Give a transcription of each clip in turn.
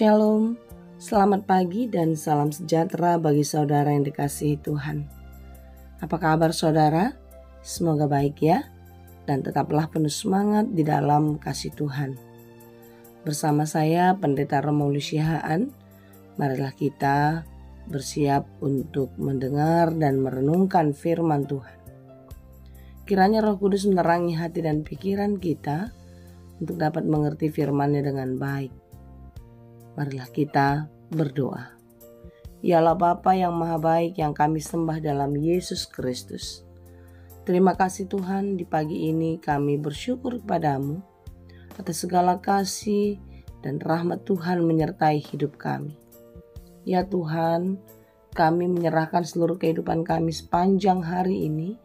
Shalom, selamat pagi dan salam sejahtera bagi saudara yang dikasihi Tuhan. Apa kabar saudara? Semoga baik ya, dan tetaplah penuh semangat di dalam kasih Tuhan. Bersama saya Pendeta Romaulus Sihaan, marilah kita bersiap untuk mendengar dan merenungkan firman Tuhan. Kiranya Roh Kudus menerangi hati dan pikiran kita untuk dapat mengerti firman-Nya dengan baik. Marilah kita berdoa. Ya Allah Bapa yang maha baik yang kami sembah dalam Yesus Kristus. Terima kasih Tuhan, di pagi ini kami bersyukur kepadamu atas segala kasih dan rahmat Tuhan menyertai hidup kami. Ya Tuhan, kami menyerahkan seluruh kehidupan kami sepanjang hari ini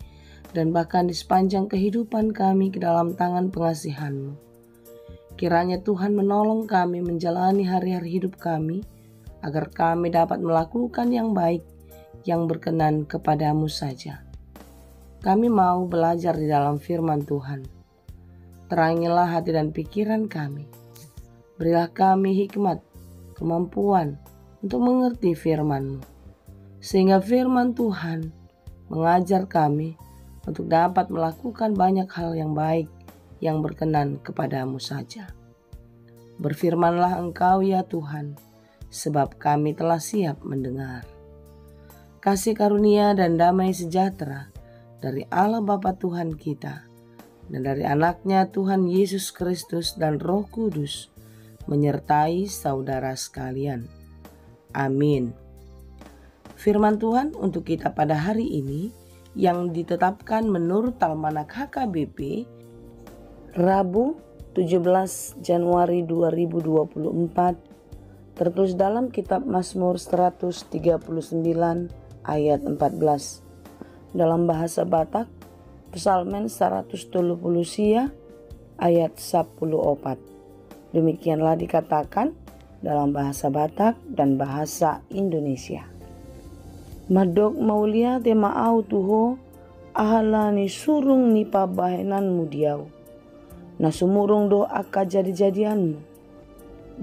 dan bahkan di sepanjang kehidupan kami ke dalam tangan pengasihan-Mu. Kiranya Tuhan menolong kami menjalani hari-hari hidup kami, agar kami dapat melakukan yang baik, yang berkenan kepadamu saja. Kami mau belajar di dalam firman Tuhan. Terangilah hati dan pikiran kami. Berilah kami hikmat, kemampuan untuk mengerti firman-Mu. Sehingga firman Tuhan mengajar kami untuk dapat melakukan banyak hal yang baik, yang berkenan kepadamu saja. Berfirmanlah Engkau ya Tuhan, sebab kami telah siap mendengar. Kasih karunia dan damai sejahtera dari Allah Bapa Tuhan kita dan dari anaknya Tuhan Yesus Kristus dan Roh Kudus menyertai saudara sekalian. Amin. Firman Tuhan untuk kita pada hari ini yang ditetapkan menurut Almanak HKBP Rabu 17 Januari 2024, tertulis dalam kitab Mazmur 139 ayat 14. Dalam bahasa Batak, Psalmen 130 sia ayat 10 opat. Demikianlah dikatakan dalam bahasa Batak dan bahasa Indonesia. Madok maulia tema au tuho ahala ni surung ni pabahenan mudiau. Na sumurung do aka jadi-jadianmu.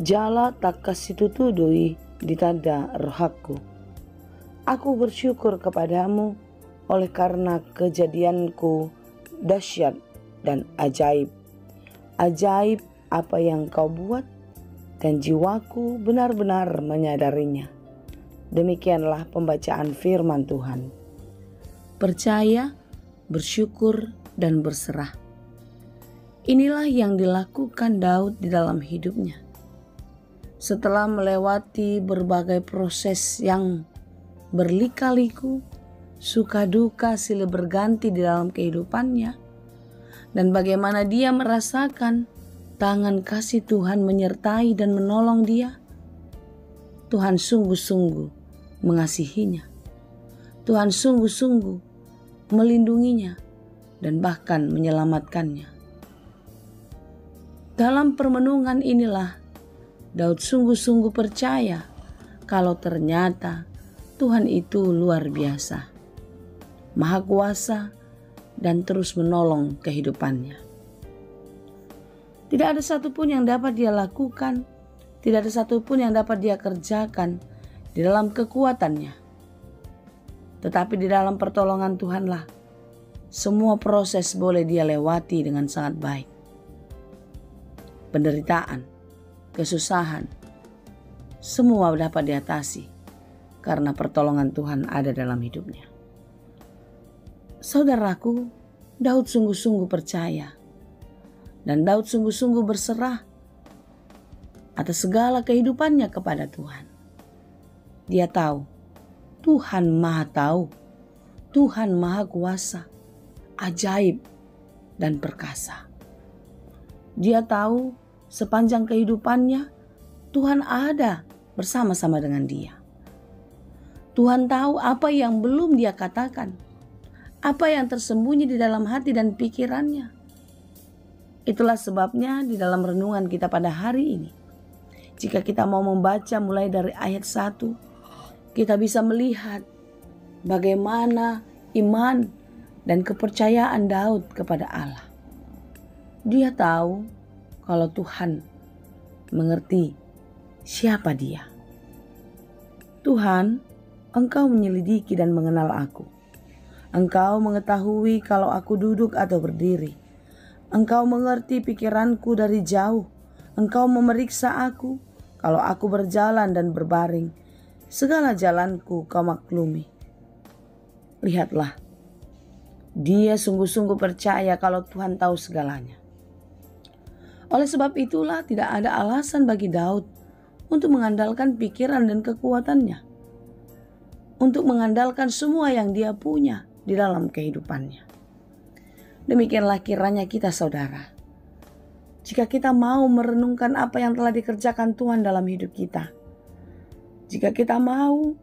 Jala tak kasih tutudui ditada rohaku. Aku bersyukur kepadamu oleh karena kejadianku dahsyat dan ajaib. Ajaib apa yang kau buat dan jiwaku benar-benar menyadarinya. Demikianlah pembacaan firman Tuhan. Percaya, bersyukur, dan berserah. Inilah yang dilakukan Daud di dalam hidupnya. Setelah melewati berbagai proses yang berlika-liku, suka duka silih berganti di dalam kehidupannya, dan bagaimana dia merasakan tangan kasih Tuhan menyertai dan menolong dia, Tuhan sungguh-sungguh mengasihinya. Tuhan sungguh-sungguh melindunginya dan bahkan menyelamatkannya. Dalam permenungan inilah Daud sungguh-sungguh percaya kalau ternyata Tuhan itu luar biasa, maha kuasa dan terus menolong kehidupannya. Tidak ada satupun yang dapat dia lakukan, tidak ada satupun yang dapat dia kerjakan di dalam kekuatannya. Tetapi di dalam pertolongan Tuhanlah semua proses boleh dia lewati dengan sangat baik. Penderitaan, kesusahan, semua dapat diatasi karena pertolongan Tuhan ada dalam hidupnya. Saudaraku, Daud sungguh-sungguh percaya dan Daud sungguh-sungguh berserah atas segala kehidupannya kepada Tuhan. Dia tahu Tuhan Maha Tahu, Tuhan Maha Kuasa, ajaib dan perkasa. Dia tahu sepanjang kehidupannya Tuhan ada bersama-sama dengan dia. Tuhan tahu apa yang belum dia katakan, apa yang tersembunyi di dalam hati dan pikirannya. Itulah sebabnya di dalam renungan kita pada hari ini, jika kita mau membaca mulai dari ayat 1, kita bisa melihat bagaimana iman dan kepercayaan Daud kepada Allah. Dia tahu kalau Tuhan mengerti Siapa dia? Tuhan, Engkau menyelidiki dan mengenal aku. Engkau mengetahui kalau aku duduk atau berdiri. Engkau mengerti pikiranku dari jauh. Engkau memeriksa aku kalau aku berjalan dan berbaring. Segala jalanku Kau maklumi. Lihatlah, dia sungguh-sungguh percaya kalau Tuhan tahu segalanya. Oleh sebab itulah tidak ada alasan bagi Daud untuk mengandalkan pikiran dan kekuatannya, untuk mengandalkan semua yang dia punya di dalam kehidupannya. Demikianlah kiranya kita, saudara, jika kita mau merenungkan apa yang telah dikerjakan Tuhan dalam hidup kita, jika kita mau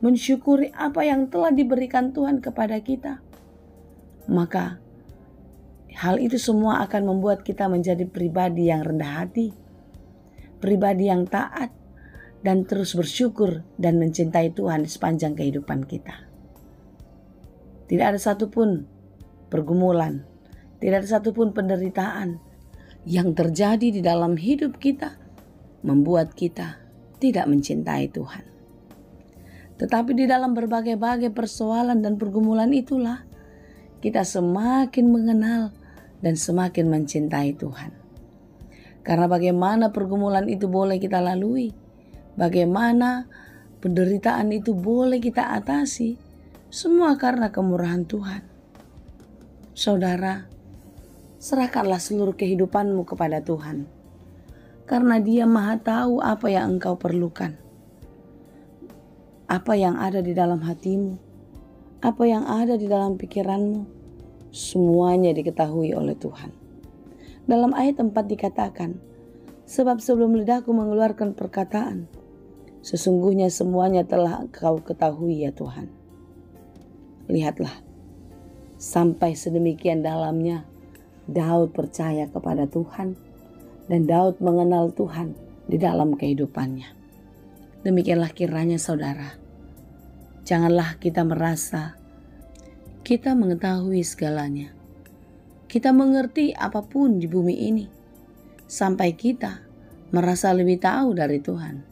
mensyukuri apa yang telah diberikan Tuhan kepada kita, maka hal itu semua akan membuat kita menjadi pribadi yang rendah hati, pribadi yang taat, dan terus bersyukur dan mencintai Tuhan di sepanjang kehidupan kita. Tidak ada satupun pergumulan, tidak ada satupun penderitaan yang terjadi di dalam hidup kita membuat kita tidak mencintai Tuhan. Tetapi di dalam berbagai-bagai persoalan dan pergumulan itulah kita semakin mengenal dan semakin mencintai Tuhan. Karena bagaimana pergumulan itu boleh kita lalui, bagaimana penderitaan itu boleh kita atasi, semua karena kemurahan Tuhan. Saudara, serahkanlah seluruh kehidupanmu kepada Tuhan, karena Dia Maha tahu apa yang engkau perlukan, apa yang ada di dalam hatimu, apa yang ada di dalam pikiranmu, semuanya diketahui oleh Tuhan. Dalam ayat 4 dikatakan, sebab sebelum lidahku mengeluarkan perkataan, sesungguhnya semuanya telah Kau ketahui ya Tuhan. Lihatlah, sampai sedemikian dalamnya Daud percaya kepada Tuhan, dan Daud mengenal Tuhan di dalam kehidupannya. Demikianlah kiranya saudara, janganlah kita merasa kita mengetahui segalanya, kita mengerti apapun di bumi ini, sampai kita merasa lebih tahu dari Tuhan,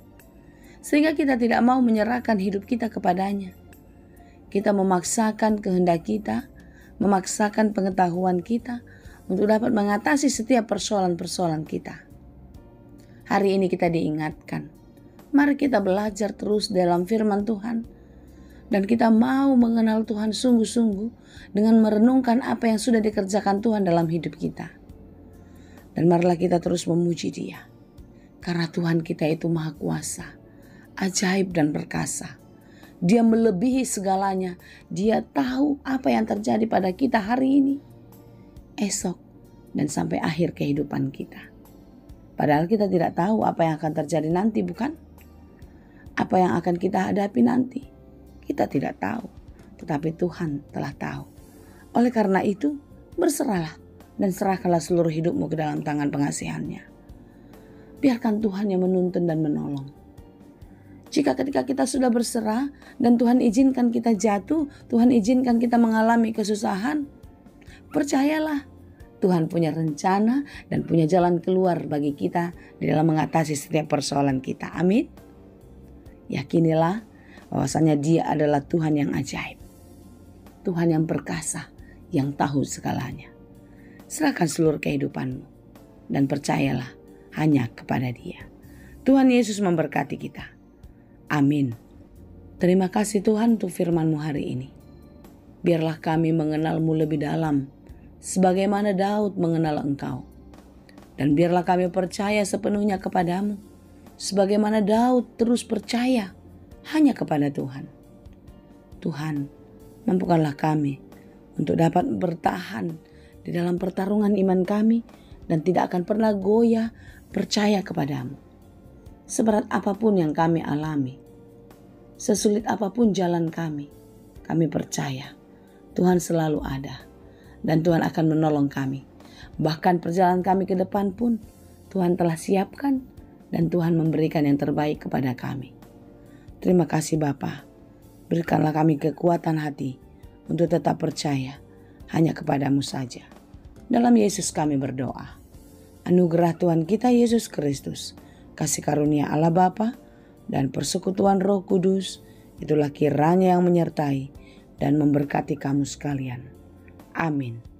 sehingga kita tidak mau menyerahkan hidup kita kepadanya. Kita memaksakan kehendak kita, memaksakan pengetahuan kita untuk dapat mengatasi setiap persoalan-persoalan kita. Hari ini kita diingatkan, mari kita belajar terus dalam firman Tuhan, dan kita mau mengenal Tuhan sungguh-sungguh dengan merenungkan apa yang sudah dikerjakan Tuhan dalam hidup kita. Dan marilah kita terus memuji Dia, karena Tuhan kita itu maha kuasa, ajaib dan perkasa. Dia melebihi segalanya. Dia tahu apa yang terjadi pada kita hari ini, esok, dan sampai akhir kehidupan kita. Padahal kita tidak tahu apa yang akan terjadi nanti, bukan? Apa yang akan kita hadapi nanti, kita tidak tahu, tetapi Tuhan telah tahu. Oleh karena itu, berserahlah dan serahkanlah seluruh hidupmu ke dalam tangan pengasihan-Nya. Biarkan Tuhan yang menuntun dan menolong. Jika ketika kita sudah berserah dan Tuhan izinkan kita jatuh, Tuhan izinkan kita mengalami kesusahan, percayalah, Tuhan punya rencana dan punya jalan keluar bagi kita di dalam mengatasi setiap persoalan kita. Amin. Yakinilah bahwasanya Dia adalah Tuhan yang ajaib, Tuhan yang perkasa, yang tahu segalanya. Serahkan seluruh kehidupanmu dan percayalah hanya kepada Dia. Tuhan Yesus memberkati kita. Amin. Terima kasih Tuhan untuk firman-Mu hari ini. Biarlah kami mengenal-Mu lebih dalam, sebagaimana Daud mengenal Engkau. Dan biarlah kami percaya sepenuhnya kepadamu, sebagaimana Daud terus percaya hanya kepada Tuhan. Tuhan, mampukanlah kami untuk dapat bertahan di dalam pertarungan iman kami dan tidak akan pernah goyah percaya kepadamu. Seberat apapun yang kami alami, sesulit apapun jalan kami percaya Tuhan selalu ada dan Tuhan akan menolong kami. Bahkan perjalanan kami ke depan pun Tuhan telah siapkan dan Tuhan memberikan yang terbaik kepada kami. Terima kasih Bapa. Berikanlah kami kekuatan hati untuk tetap percaya hanya kepadamu saja. Dalam Yesus kami berdoa. Anugerah Tuhan kita Yesus Kristus, kasih karunia Allah Bapa, dan persekutuan Roh Kudus, itulah kiranya yang menyertai dan memberkati kamu sekalian. Amin.